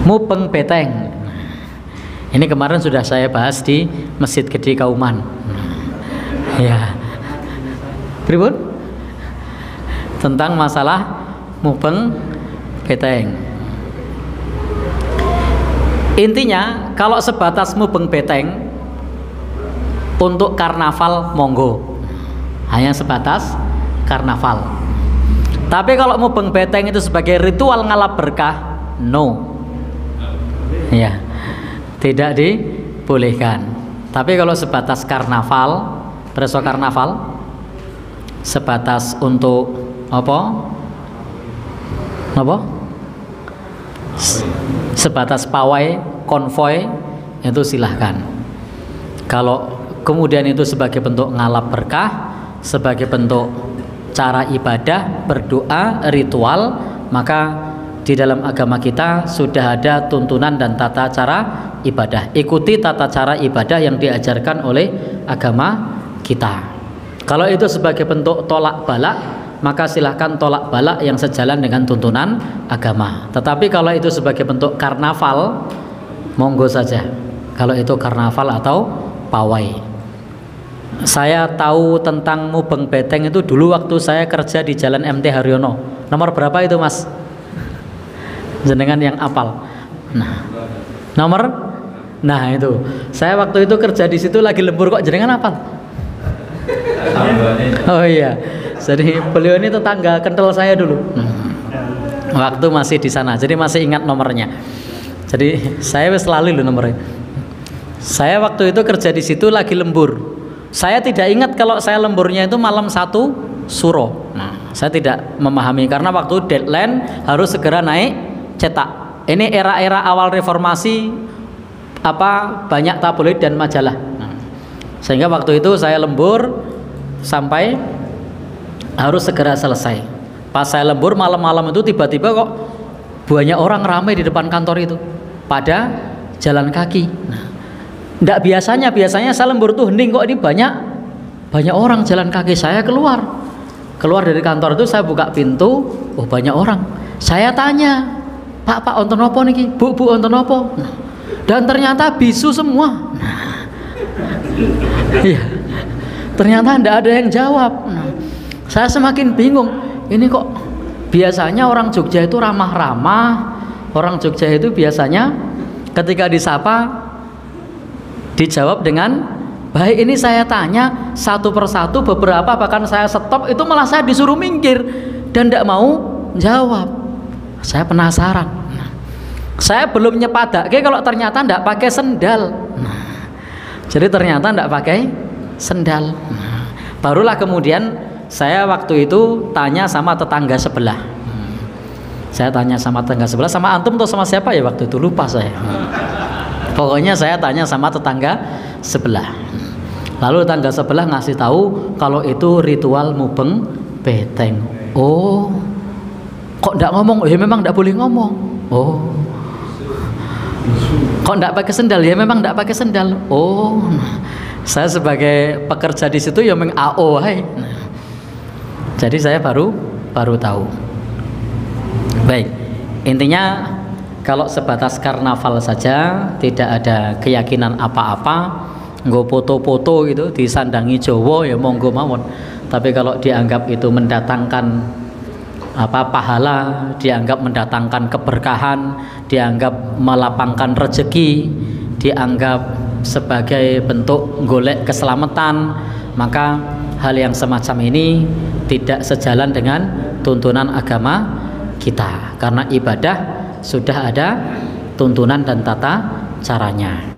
Mubeng beteng. Ini kemarin sudah saya bahas di Masjid Gede Kauman. Ya. Pripun? Tentang masalah mubeng beteng. Intinya kalau sebatas mubeng beteng untuk karnaval monggo. Hanya sebatas karnaval. Tapi kalau mubeng beteng itu sebagai ritual ngalap berkah, no. Ya. Tidak dibolehkan. Tapi kalau sebatas karnaval, preso karnaval, sebatas untuk apa? Apa? Sebatas pawai, konvoy, itu silahkan. Kalau kemudian itu sebagai bentuk ngalap berkah, sebagai bentuk cara ibadah, berdoa, ritual, maka di dalam agama kita sudah ada tuntunan dan tata cara ibadah. Ikuti tata cara ibadah yang diajarkan oleh agama kita. Kalau itu sebagai bentuk tolak balak, maka silahkan tolak balak yang sejalan dengan tuntunan agama. Tetapi kalau itu sebagai bentuk karnaval, monggo saja. Kalau itu karnaval atau pawai. Saya tahu tentang mubeng beteng itu dulu waktu saya kerja di Jalan MT Haryono. Nomor berapa itu, Mas? Jenengan yang apal. Nomor? Nah itu. Saya waktu itu kerja di situ lagi lembur kok jenengan apal? Oh iya. Jadi beliau ini tetangga kental saya dulu. Waktu masih di sana. Jadi masih ingat nomornya. Jadi saya selalu loh nomornya. Saya waktu itu kerja di situ lagi lembur. Saya tidak ingat kalau saya lemburnya itu malam 1 Suro. Saya tidak memahami karena waktu deadline harus segera naik cetak. Ini era-era awal reformasi, banyak tabloid dan majalah. Sehingga waktu itu saya lembur sampai harus segera selesai. Pas saya lembur malam-malam itu tiba-tiba kok banyak orang ramai di depan kantor itu pada jalan kaki. Nggak biasanya saya lembur tuh hening, kok ini banyak orang jalan kaki. Saya keluar dari kantor itu, saya buka pintu, oh banyak orang. Saya tanya, Pak onten apa niki? Bu onten apa? Dan ternyata bisu semua. Iya. Ternyata tidak ada yang jawab. Saya semakin bingung. Ini kok biasanya orang Jogja itu ramah-ramah. Orang Jogja itu biasanya ketika disapa dijawab dengan baik. Ini saya tanya satu persatu, beberapa bahkan saya stop, itu malah saya disuruh minggir dan tidak mau jawab. Saya penasaran. Saya belum nyepadake kalau ternyata tidak pakai sendal. Jadi ternyata tidak pakai sendal. Barulah kemudian saya waktu itu tanya sama tetangga sebelah. Saya tanya sama tetangga sebelah, sama antum atau sama siapa ya waktu itu, lupa saya. Pokoknya saya tanya sama tetangga sebelah. Lalu tetangga sebelah ngasih tahu kalau itu ritual mubeng beteng. Oh, kok enggak ngomong? Ya memang enggak boleh ngomong. Oh, kok enggak pakai sendal? Ya memang enggak pakai sendal. Oh, saya sebagai pekerja di situ ya AO hai. Jadi saya baru tahu. Baik, intinya kalau sebatas karnaval saja, tidak ada keyakinan apa-apa, nggo foto-foto gitu disandangi Jawa ya monggo mawon. Tapi kalau dianggap itu mendatangkan pahala, dianggap mendatangkan keberkahan, dianggap melapangkan rezeki, dianggap sebagai bentuk golek keselamatan, maka hal yang semacam ini tidak sejalan dengan tuntunan agama kita, karena ibadah sudah ada tuntunan dan tata caranya.